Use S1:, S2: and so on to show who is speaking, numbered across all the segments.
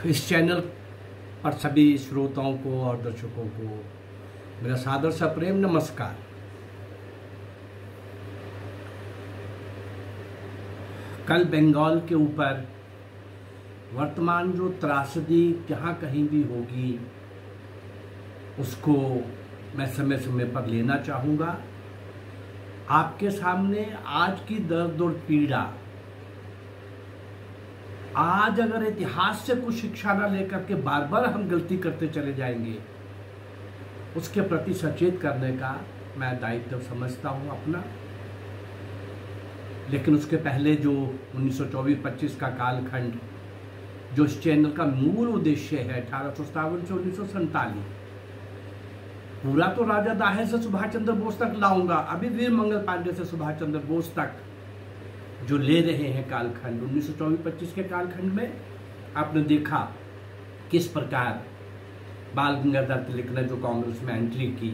S1: इस चैनल पर सभी श्रोताओं को और दर्शकों को मेरा सादर सा प्रेम नमस्कार। कल बंगाल के ऊपर वर्तमान जो त्रासदी जहाँ कहीं भी होगी उसको मैं समय समय पर लेना चाहूँगा। आपके सामने आज की दर्द और पीड़ा, आज अगर इतिहास से कुछ शिक्षा न लेकर के बार बार हम गलती करते चले जाएंगे, उसके प्रति सचेत करने का मैं दायित्व समझता हूँ अपना। लेकिन उसके पहले जो 1924-25 का कालखंड, जो इस चैनल का मूल उद्देश्य है, 1857 से 1947, पूरा तो राजा दाहे से सुभाष चंद्र बोस तक लाऊंगा, अभी वीर मंगल पांडे से सुभाष चंद्र बोस तक जो ले रहे हैं कालखंड। 1924-25 के कालखंड में आपने देखा किस प्रकार बाल गंगाधर तिलक ने जो कांग्रेस में एंट्री की,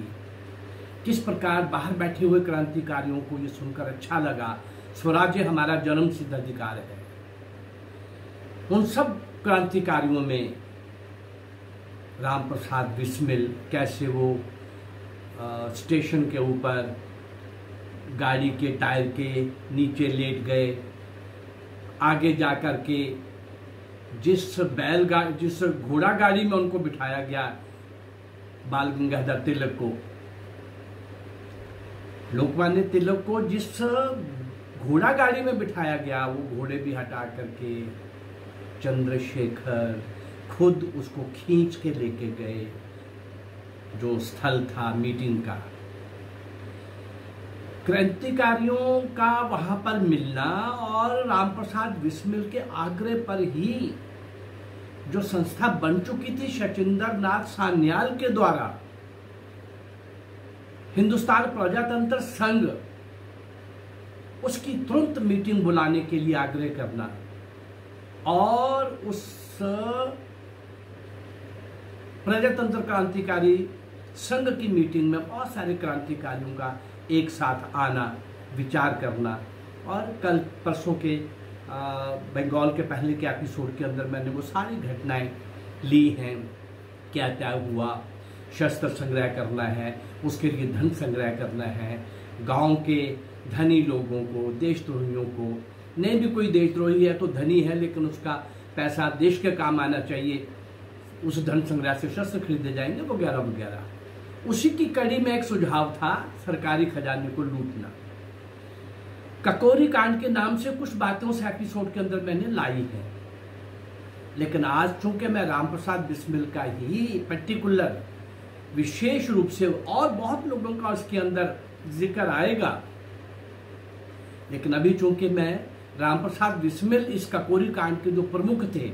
S1: किस प्रकार बाहर बैठे हुए क्रांतिकारियों को ये सुनकर अच्छा लगा स्वराज्य हमारा जन्म सिद्ध अधिकार है। उन सब क्रांतिकारियों में राम प्रसाद बिस्मिल कैसे वो स्टेशन के ऊपर गाड़ी के टायर के नीचे लेट गए, आगे जाकर के जिस घोड़ा गाड़ी में उनको बिठाया गया बाल गंगाधर तिलक को, लोकमान्य तिलक को जिस घोड़ा गाड़ी में बिठाया गया, वो घोड़े भी हटा करके चंद्रशेखर खुद उसको खींच के लेके गए जो स्थल था मीटिंग का। क्रांतिकारियों का वहां पर मिलना और राम प्रसाद बिस्मिल के आग्रह पर ही जो संस्था बन चुकी थी सचिंद्र नाथ सान्याल के द्वारा, हिंदुस्तान प्रजातंत्र संघ, उसकी तुरंत मीटिंग बुलाने के लिए आग्रह करना और उस प्रजातंत्र क्रांतिकारी संघ की मीटिंग में बहुत सारे क्रांतिकारियों का एक साथ आना, विचार करना। और कल परसों के बंगाल के पहले के एपिसोड के अंदर मैंने वो सारी घटनाएं ली हैं, क्या क्या हुआ, शस्त्र संग्रह करना है, उसके लिए धन संग्रह करना है, गांव के धनी लोगों को, देशद्रोहियों को, नहीं भी कोई देशद्रोही है तो धनी है लेकिन उसका पैसा देश के काम आना चाहिए, उस धन संग्रह से शस्त्र खरीदे जाएंगे वगैरह वगैरह। उसी की कड़ी में एक सुझाव था सरकारी खजाने को लूटना। ककोरी कांड के नाम से कुछ बातें उस एपिसोड के अंदर मैंने लाई है, लेकिन आज चूंकि मैं राम प्रसाद बिस्मिल का ही पर्टिकुलर विशेष रूप से, और बहुत लोगों का उसके अंदर जिक्र आएगा, लेकिन अभी चूंकि मैं राम प्रसाद बिस्मिल इस ककोरी कांड के जो प्रमुख थे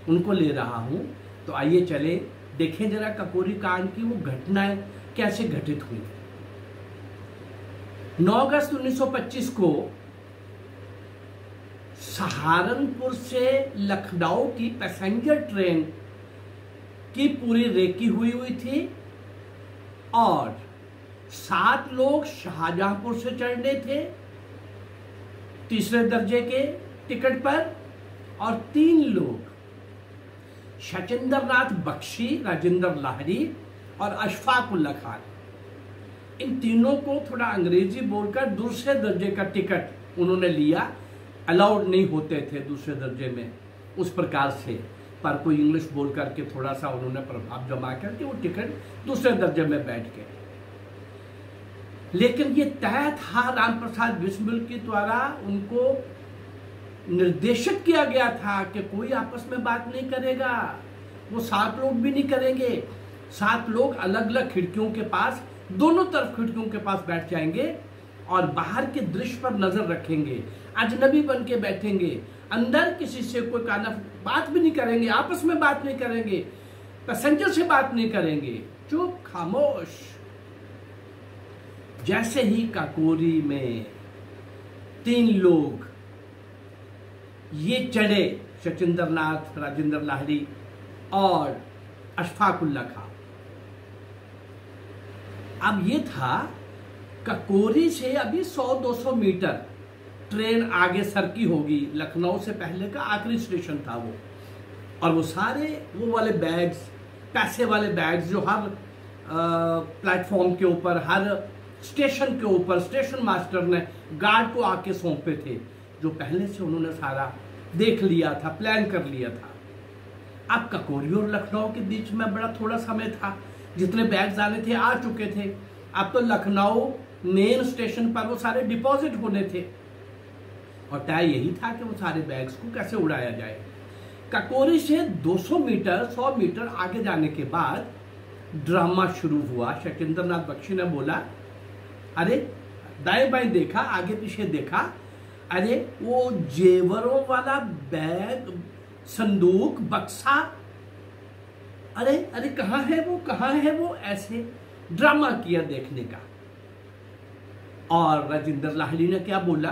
S1: उनको ले रहा हूं, तो आइए चले देखें जरा ककोरी कांड की वो घटनाएं कैसे घटित हुई। 9 अगस्त 1925 को सहारनपुर से लखनऊ की पैसेंजर ट्रेन की पूरी रेकी हुई थी और 7 लोग शाहजहांपुर से चढ़ने थे तीसरे दर्जे के टिकट पर, और 3 लोग सचिंद्र नाथ बख्शी, राजेंद्र लाहिड़ी और अशफाक उल्ला खान, इन तीनों को थोड़ा अंग्रेजी बोलकर दूसरे दर्जे का टिकट उन्होंने लिया। अलाउड नहीं होते थे दूसरे दर्जे में उस प्रकार से, पर कोई इंग्लिश बोल करके थोड़ा सा उन्होंने प्रभाव जमा करके वो टिकट दूसरे दर्जे में बैठ गए। लेकिन ये तय था राम प्रसाद बिस्मिल के द्वारा, उनको निर्देशित किया गया था कि कोई आपस में बात नहीं करेगा, वो 7 लोग भी नहीं करेंगे। 7 लोग अलग अलग खिड़कियों के पास, दोनों तरफ खिड़कियों के पास बैठ जाएंगे और बाहर के दृश्य पर नजर रखेंगे, अजनबी बन के बैठेंगे, अंदर किसी से कोई काना बात भी नहीं करेंगे, आपस में बात नहीं करेंगे, पैसेंजर से बात नहीं करेंगे, चुप खामोश। जैसे ही काकोरी में 3 लोग ये चढ़े, सचिंद्र नाथ, राजेंद्र लाहिड़ी और अशफाक उल्ला खान, अब ये था ककोरी से अभी 100-200 मीटर ट्रेन आगे सरकी होगी, लखनऊ से पहले का आखिरी स्टेशन था वो। और वो सारे वो वाले बैग्स, पैसे वाले बैग्स जो हर प्लेटफॉर्म के ऊपर, हर स्टेशन के ऊपर स्टेशन मास्टर ने गार्ड को आके सौंपे थे, जो पहले से उन्होंने सारा देख लिया था, प्लान कर लिया था। अब ककोरी और लखनऊ के बीच में बड़ा थोड़ा समय था, जितने बैग्स आने थे आ चुके थे। अब तो लखनऊ मेन स्टेशन पर वो सारे डिपॉजिट होने थे और तय यही था कि वो सारे बैग्स को कैसे उड़ाया जाए। ककोरी से 200 मीटर 100 मीटर आगे जाने के बाद ड्रामा शुरू हुआ। शचेंद्र नाथ बख्शी ने बोला, अरे दाएं बाएं देखा, आगे पीछे देखा, अरे वो जेवरों वाला बैग, संदूक, बक्सा, अरे अरे कहाँ है वो, कहाँ है वो, ऐसे ड्रामा किया देखने का। और राजेंद्र लाहिड़ी ने क्या बोला,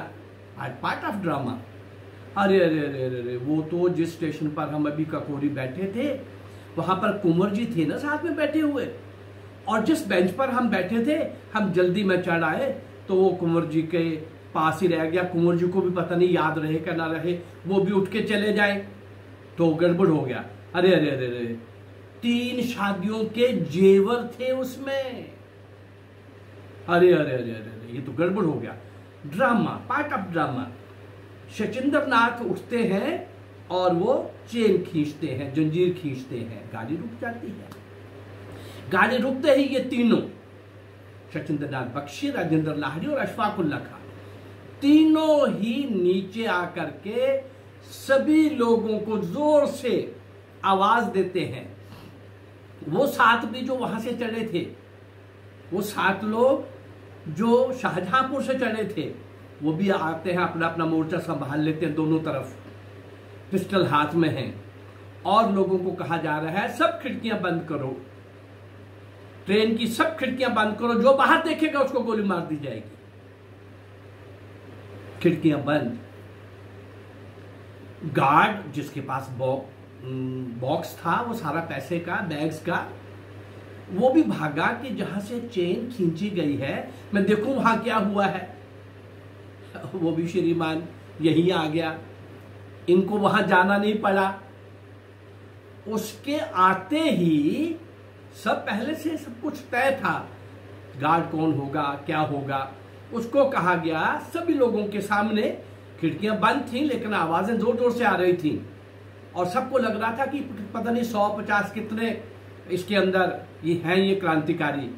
S1: पार्ट ऑफ ड्रामा। अरे अरे अरे अरे वो तो जिस स्टेशन पर हम अभी ककोरी बैठे थे वहां पर कुंवर जी थे ना साथ में बैठे हुए, और जिस बेंच पर हम बैठे थे हम जल्दी में चढ़ आए तो वो कुंवर जी के पास ही रह गया। कुंवर जी को भी पता नहीं याद रहे क्या ना रहे, वो भी उठ के चले जाए तो गड़बड़ हो गया। अरे अरे अरे अरे 3 शादियों के जेवर थे उसमें। अरे अरे अरे अरे ये तो गड़बड़ हो गया। Drama, part of drama. Shachendra Nath उठते हैं और वो चेन खींचते हैं, जंजीर खींचते हैं, गाड़ी रुक जाती है। गाड़ी रुकते ही ये तीनों, शचेंद्र नाथ बख्शी, राजेंद्र लाहिड़ी और अशफाक उल्लाह खां, तीनों ही नीचे आकर के सभी लोगों को जोर से आवाज देते हैं। वो 7 भी जो वहां से चढ़े थे, वो 7 लोग जो शाहजहांपुर से चढ़े थे, वो भी आते हैं, अपना अपना मोर्चा संभाल लेते हैं, दोनों तरफ पिस्टल हाथ में है। और लोगों को कहा जा रहा है सब खिड़कियां बंद करो, ट्रेन की सब खिड़कियां बंद करो, जो बाहर देखेगा उसको गोली मार दी जाएगी। खिड़कियां बंद। गार्ड जिसके पास बॉक्स था वो सारा पैसे का, बैग्स का, वो भी भागा कि जहां से चेन खींची गई है मैं देखूं वहां क्या हुआ है। वो भी श्रीमान यहीं आ गया, इनको वहां जाना नहीं पड़ा। उसके आते ही सब पहले से सब कुछ तय था, गार्ड कौन होगा, क्या होगा। उसको कहा गया, सभी लोगों के सामने खिड़कियां बंद थी लेकिन आवाजें जोर जोर से आ रही थी और सबको लग रहा था कि पता नहीं 100-50 कितने इसके अंदर ये हैं, ये क्रांतिकारी।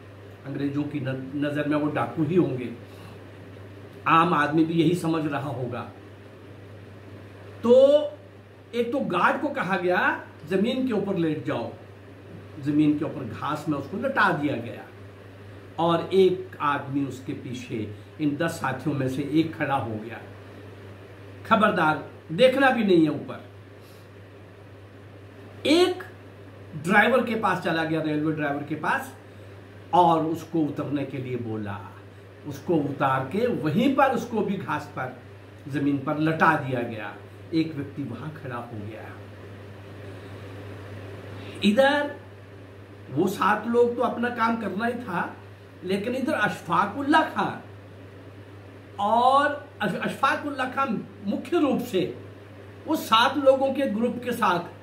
S1: अंग्रेजों की नजर में वो डाकू ही होंगे, आम आदमी भी यही समझ रहा होगा। तो एक तो गार्ड को कहा गया जमीन के ऊपर लेट जाओ, जमीन के ऊपर घास में उसको लटा दिया गया और एक आदमी उसके पीछे, इन 10 साथियों में से एक खड़ा हो गया, खबरदार देखना भी नहीं है ऊपर। एक ड्राइवर के पास चला गया, रेलवे ड्राइवर के पास, और उसको उतरने के लिए बोला। उसको उतार के वहीं पर उसको भी घास पर, जमीन पर लटा दिया गया। एक व्यक्ति वहां खड़ा हो गया। इधर वो 7 लोग तो अपना काम करना ही था, लेकिन इधर अशफाक उल्लाह खां, और अशफाक उल्लाह खां मुख्य रूप से वो 7 लोगों के ग्रुप के साथ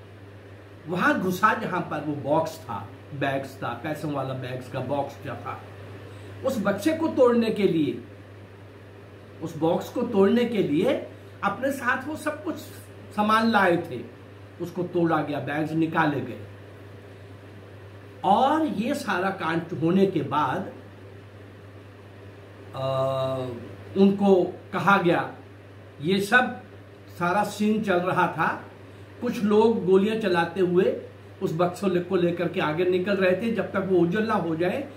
S1: वहां घुसा जहां पर वो बॉक्स था, बैग्स था, पैसों वाला बैग्स का बॉक्स जो था। उस बक्से को तोड़ने के लिए, उस बॉक्स को तोड़ने के लिए अपने साथ वो सब कुछ सामान लाए थे, उसको तोड़ा गया, बैग्स निकाले गए। और ये सारा कांड होने के बाद उनको कहा गया, ये सब सारा सीन चल रहा था, कुछ लोग गोलियां चलाते हुए उस बक्सों को लेकर के आगे निकल रहे थे। जब तक वो उजल ना हो जाए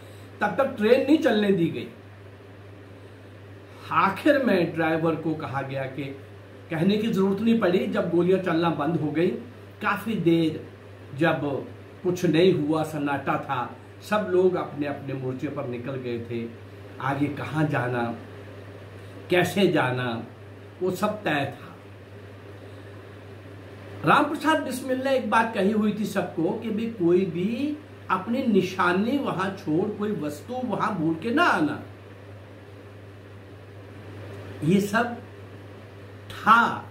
S1: तब तक ट्रेन नहीं चलने दी गई। आखिर में ड्राइवर को कहा गया कि कहने की जरूरत नहीं पड़ी, जब गोलियां चलना बंद हो गई, काफी देर जब कुछ नहीं हुआ, सन्नाटा था, सब लोग अपने अपने मोर्चे पर निकल गए थे। आगे कहां जाना, कैसे जाना, वो सब तय था। राम प्रसाद बिस्मिल ने एक बात कही हुई थी सबको कि भी कोई भी अपनी निशानी वहां छोड़, कोई वस्तु वहां भूल के ना आना। ये सब था,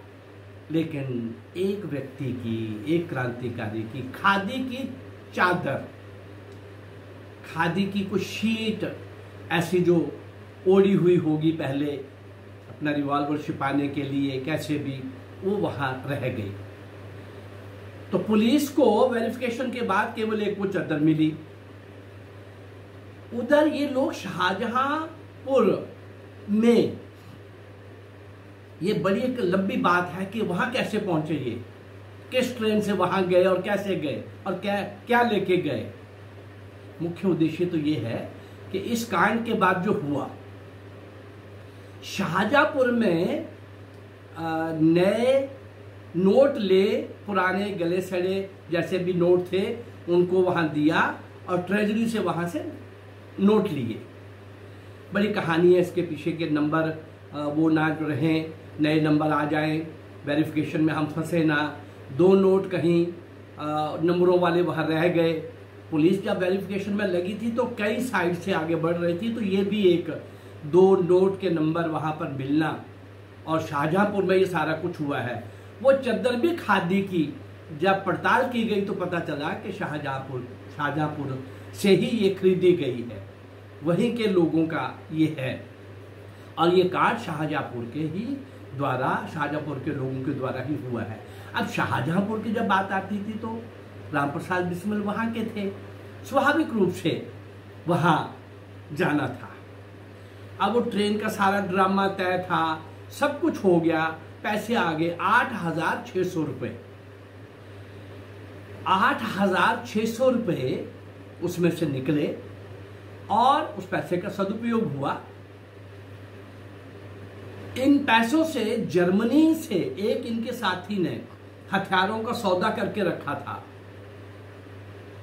S1: लेकिन एक व्यक्ति की, एक क्रांतिकारी की खादी की चादर, खादी की कुछ शीट ऐसी जो ओढ़ी हुई होगी पहले अपना रिवॉल्वर छिपाने के लिए, कैसे भी वो वहां रह गई। तो पुलिस को वेरिफिकेशन के बाद केवल एक वो चादर मिली। उधर ये लोग शाहजहांपुर में, ये बड़ी एक लंबी बात है कि वहां कैसे पहुंचे, ये किस ट्रेन से वहां गए और कैसे गए और क्या क्या लेके गए। मुख्य उद्देश्य तो ये है कि इस कांड के बाद जो हुआ, शाहजहांपुर में नए नोट ले, पुराने गले सड़े जैसे भी नोट थे उनको वहां दिया और ट्रेजरी से वहां से नोट लिए। बड़ी कहानी है इसके पीछे के, नंबर वो ना जो रहे, नए नंबर आ जाएं, वेरिफिकेशन में हम फंसे ना, दो नोट कहीं नंबरों वाले वहां रह गए। पुलिस जब वेरिफिकेशन में लगी थी तो कई साइड से आगे बढ़ रही थी, तो ये भी एक दो नोट के नंबर वहां पर मिलना, और शाहजहांपुर में ये सारा कुछ हुआ है। वो चद्दर भी खादी की, जब पड़ताल की गई तो पता चला कि शाहजहांपुर से ही ये खरीदी गई है, वहीं के लोगों का ये है, और ये कांड शाहजहांपुर के ही द्वारा, शाहजहांपुर के लोगों के द्वारा ही हुआ है। अब शाहजहांपुर की जब बात आती थी तो राम प्रसाद बिस्मिल वहां के थे, स्वाभाविक रूप से वहां जाना था। अब वो ट्रेन का सारा ड्रामा तय था, सब कुछ हो गया, पैसे आ गए 8,600 रुपये। 8,600 रुपये उसमें से निकले और उस पैसे का सदुपयोग हुआ। इन पैसों से जर्मनी से एक इनके साथी ने हथियारों का सौदा करके रखा था,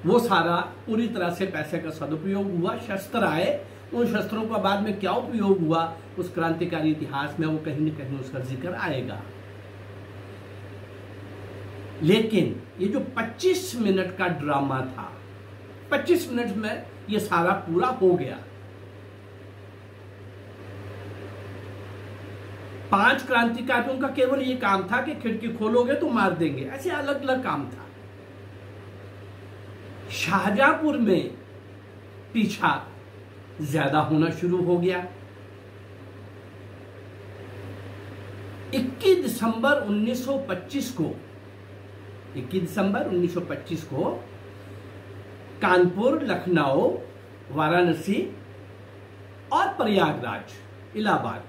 S1: वो सारा पूरी तरह से पैसे का सदुपयोग हुआ। शस्त्र आए, उन शस्त्रों का बाद में क्या उपयोग हुआ उस क्रांतिकारी इतिहास में वो कहीं न कहीं उसका जिक्र आएगा। लेकिन ये जो 25 मिनट का ड्रामा था, 25 मिनट में ये सारा पूरा हो गया। 5 क्रांतिकारियों का केवल ये काम था कि खिड़की खोलोगे तो मार देंगे, ऐसे अलग अलग काम था। शाहजहांपुर में पीछा ज्यादा होना शुरू हो गया। 21 दिसंबर 1925 को कानपुर, लखनऊ, वाराणसी और प्रयागराज, इलाहाबाद,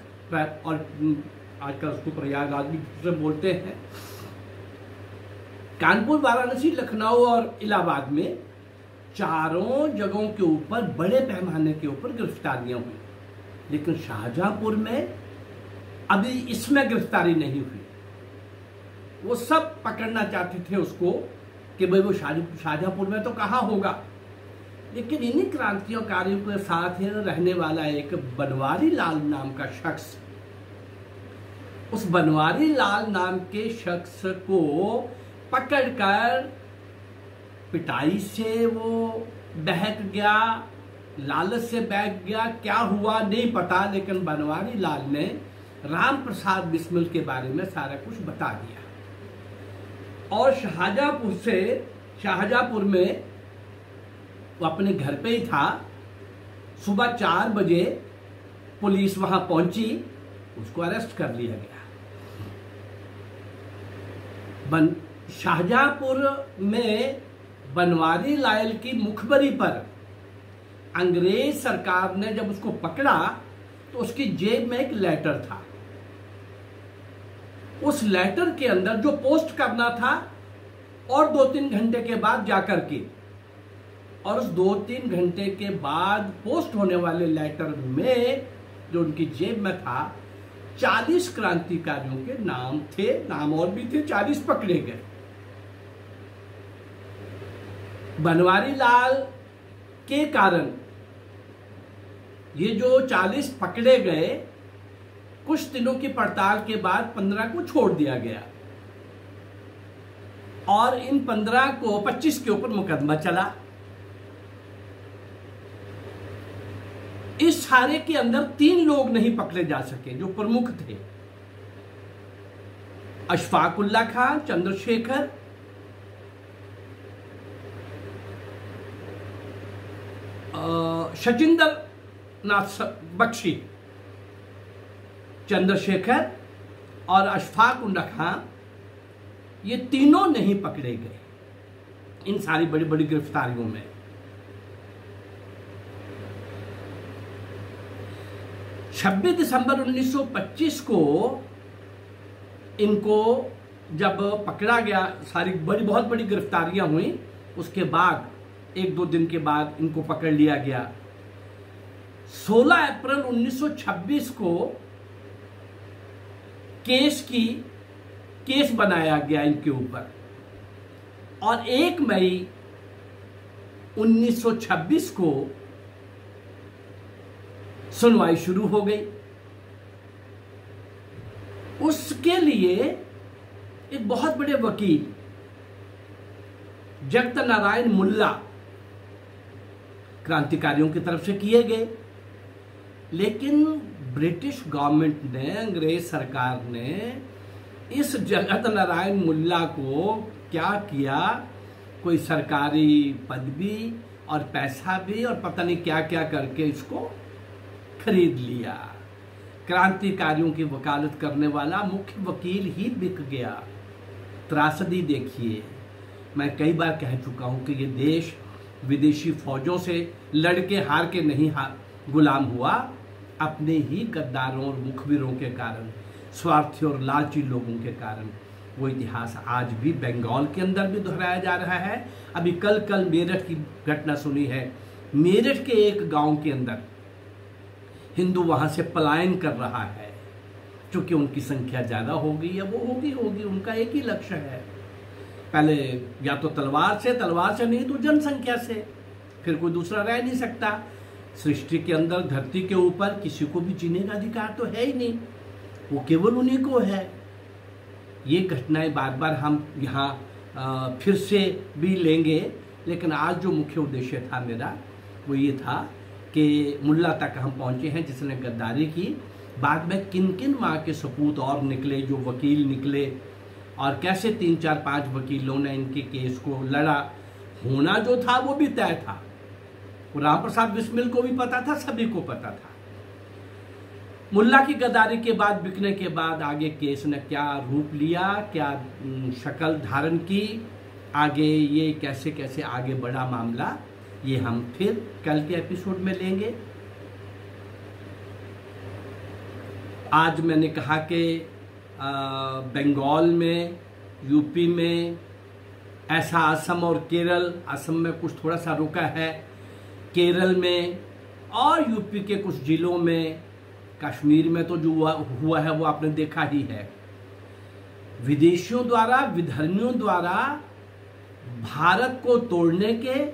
S1: और आजकल उसको प्रयागराज भी बोलते हैं। कानपुर, वाराणसी, लखनऊ और इलाहाबाद में चारों जगहों के ऊपर बड़े पैमाने के ऊपर गिरफ्तारियां हुई, लेकिन शाहजहांपुर में अभी इसमें गिरफ्तारी नहीं हुई। वो सब पकड़ना चाहते थे उसको कि भाई वो शाहजहांपुर में तो कहाँ होगा, लेकिन इन्हीं क्रांतिकारियों के साथ रहने वाला एक बनवारी लाल नाम का शख्स, उस बनवारी लाल नाम के शख्स को पकड़कर पिटाई से वो बहक गया, लालच से बहक गया, क्या हुआ नहीं पता, लेकिन बनवारी लाल ने राम प्रसाद बिस्मिल के बारे में सारा कुछ बता दिया। और शाहजहांपुर में वो अपने घर पे ही था। सुबह 4 बजे पुलिस वहां पहुंची, उसको अरेस्ट कर लिया गया। शाहजहांपुर में बनवारी लाल की मुखबरी पर अंग्रेज सरकार ने जब उसको पकड़ा तो उसकी जेब में एक लेटर था। उस लेटर के अंदर जो पोस्ट करना था और 2-3 घंटे के बाद जाकर के, और उस 2-3 घंटे के बाद पोस्ट होने वाले लेटर में जो उनकी जेब में था 40 क्रांतिकारियों के नाम थे, नाम और भी थे, 40 पकड़े गए। बनवारी लाल के कारण ये जो 40 पकड़े गए, कुछ दिनों की पड़ताल के बाद 15 को छोड़ दिया गया और इन 15 को 25 के ऊपर मुकदमा चला। इस सारे के अंदर 3 लोग नहीं पकड़े जा सके जो प्रमुख थे। अशफाकुल्ला खान, चंद्रशेखर, सचिंद्र नाथ बख्शी, चंद्रशेखर और अशफाकुल्ला खान, ये तीनों नहीं पकड़े गए इन सारी बड़ी बड़ी गिरफ्तारियों में। छब्बीस दिसंबर 1925 को इनको जब पकड़ा गया, सारी बहुत बड़ी गिरफ्तारियां हुई, उसके बाद एक दो दिन के बाद इनको पकड़ लिया गया। 16 अप्रैल 1926 को केस बनाया गया इनके ऊपर और 1 मई 1926 को सुनवाई शुरू हो गई। उसके लिए एक बहुत बड़े वकील जगत नारायण मुल्ला क्रांतिकारियों की तरफ से किए गए, लेकिन ब्रिटिश गवर्नमेंट ने, अंग्रेज सरकार ने इस जगत नारायण मुल्ला को क्या किया, कोई सरकारी पदवी और पैसा भी और पता नहीं क्या क्या करके इसको खरीद लिया। क्रांतिकारियों की वकालत करने वाला मुख्य वकील ही बिक गया। त्रासदी देखिए। मैं कई बार कह चुका हूं कि ये देश विदेशी फौजों से लड़के हार के नहीं गुलाम हुआ, अपने ही गद्दारों और मुखबिरों के कारण, स्वार्थी और लालची लोगों के कारण। वो इतिहास आज भी बंगाल के अंदर भी दोहराया जा रहा है। अभी कल मेरठ की घटना सुनी है। मेरठ के एक गांव के अंदर हिंदू वहां से पलायन कर रहा है, क्योंकि उनकी संख्या ज्यादा हो गई है। वो होगी उनका एक ही लक्ष्य है, पहले या तो तलवार से नहीं तो जनसंख्या से, फिर कोई दूसरा रह नहीं सकता। सृष्टि के अंदर, धरती के ऊपर किसी को भी जीने का अधिकार तो है ही नहीं, वो केवल उन्हीं को है। ये घटनाएं बार बार हम यहाँ फिर से भी लेंगे, लेकिन आज जो मुख्य उद्देश्य था मेरा वो ये था कि मुल्ला तक हम पहुंचे हैं जिसने गद्दारी की। बाद में किन किन माँ के सपूत और निकले, जो वकील निकले, और कैसे 3, 4, 5 वकीलों ने इनके केस को लड़ा। होना जो था वो भी तय था, राम प्रसाद बिस्मिल को भी पता था, सभी को पता था। मुल्ला की गद्दारी के बाद, बिकने के बाद आगे केस ने क्या रूप लिया, क्या शक्ल धारण की, आगे ये कैसे कैसे आगे बढ़ा मामला, ये हम फिर कल के एपिसोड में लेंगे। आज मैंने कहा कि बंगाल में, यूपी में, ऐसा असम और केरल, असम में कुछ थोड़ा सा रुका है, केरल में और यूपी के कुछ जिलों में, कश्मीर में तो जो हुआ है वो आपने देखा ही है। विदेशियों द्वारा, विधर्मियों द्वारा भारत को तोड़ने के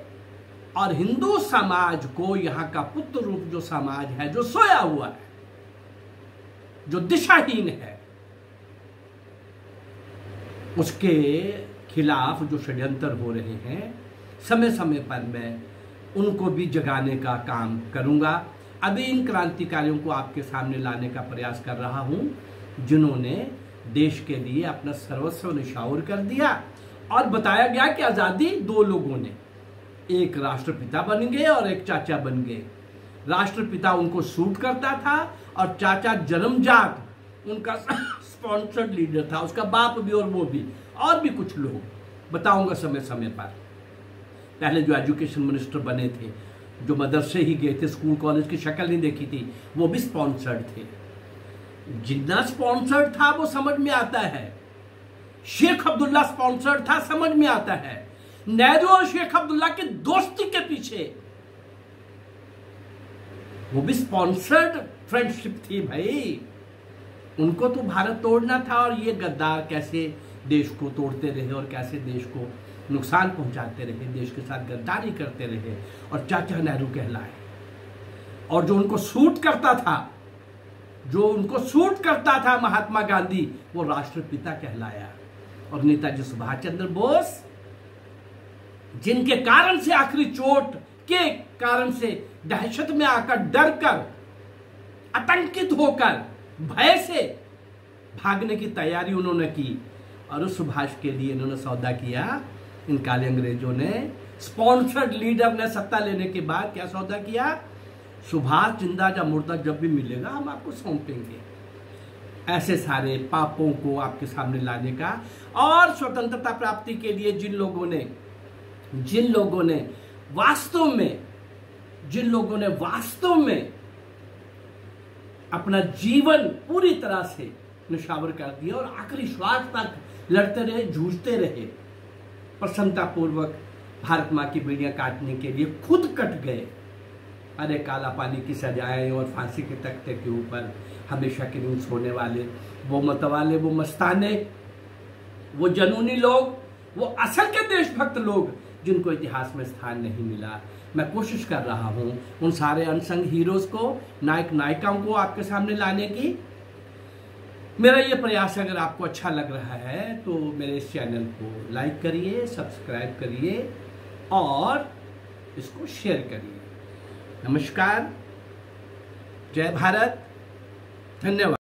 S1: और हिंदू समाज को, यहाँ का पुत्र रूप जो समाज है, जो सोया हुआ है, जो दिशाहीन है, उसके खिलाफ जो षड्यंत्र हो रहे हैं, समय समय पर मैं उनको भी जगाने का काम करूंगा। अभी इन क्रांतिकारियों को आपके सामने लाने का प्रयास कर रहा हूं, जिन्होंने देश के लिए अपना सर्वस्व निछावर कर दिया। और बताया गया कि आजादी 2 लोगों ने, एक राष्ट्रपिता बन गए और एक चाचा बन गए। राष्ट्रपिता उनको सूट करता था और चाचा जन्मजात उनका स्पॉन्सर्ड लीडर था, उसका बाप भी और वो भी, और भी कुछ लोग, बताऊंगा समय समय पर। पहले जो एजुकेशन मिनिस्टर बने थे, जो मदरसे ही गए थे, स्कूल कॉलेज की शक्ल नहीं देखी थी, वो भी स्पॉन्सर्ड थे। जितना स्पॉन्सर्ड था वो समझ में आता है। शेख अब्दुल्ला स्पॉन्सर्ड था, समझ में आता है। नेहरू और शेख अब्दुल्ला की दोस्ती के पीछे वो भी स्पॉन्सर्ड फ्रेंडशिप थी भाई। उनको तो भारत तोड़ना था, और ये गद्दार कैसे देश को तोड़ते रहे और कैसे देश को नुकसान पहुंचाते रहे, देश के साथ गद्दारी करते रहे, और चाचा नेहरू कहलाए। और जो उनको सूट करता था महात्मा गांधी, वो राष्ट्रपिता कहलाया। और नेताजी सुभाष चंद्र बोस, जिनके कारण से, आखिरी चोट के कारण से दहशत में आकर, डर कर, आतंकित होकर, भय से भागने की तैयारी उन्होंने की, और उस सुभाष के लिए इन्होंने सौदा किया। इन काले अंग्रेजों ने स्पॉन्सर्ड लीडर ने सत्ता लेने के बाद क्या सौदा किया? सुभाष जिंदा या मुर्दा जब भी मिलेगा हम आपको सौंपेंगे। ऐसे सारे पापों को आपके सामने लाने का, और स्वतंत्रता प्राप्ति के लिए जिन लोगों ने वास्तव में अपना जीवन पूरी तरह से निछावर कर दिया और आखिरी श्वास तक लड़ते रहे, जूझते रहे, प्रसन्नतापूर्वक भारत माँ की बेड़ियां काटने के लिए खुद कट गए। अरे काला पानी की सजाएं और फांसी के तख्ते के ऊपर हमेशा के लिए सोने वाले, वो मतवाले, वो मस्ताने, वो जनूनी लोग, वो असल के देशभक्त लोग जिनको इतिहास में स्थान नहीं मिला। मैं कोशिश कर रहा हूं उन सारे अनसंग हीरोज को, नायक नायिकाओं को आपके सामने लाने की। मेरा ये प्रयास अगर आपको अच्छा लग रहा है तो मेरे इस चैनल को लाइक करिए, सब्सक्राइब करिए और इसको शेयर करिए। नमस्कार, जय भारत, धन्यवाद।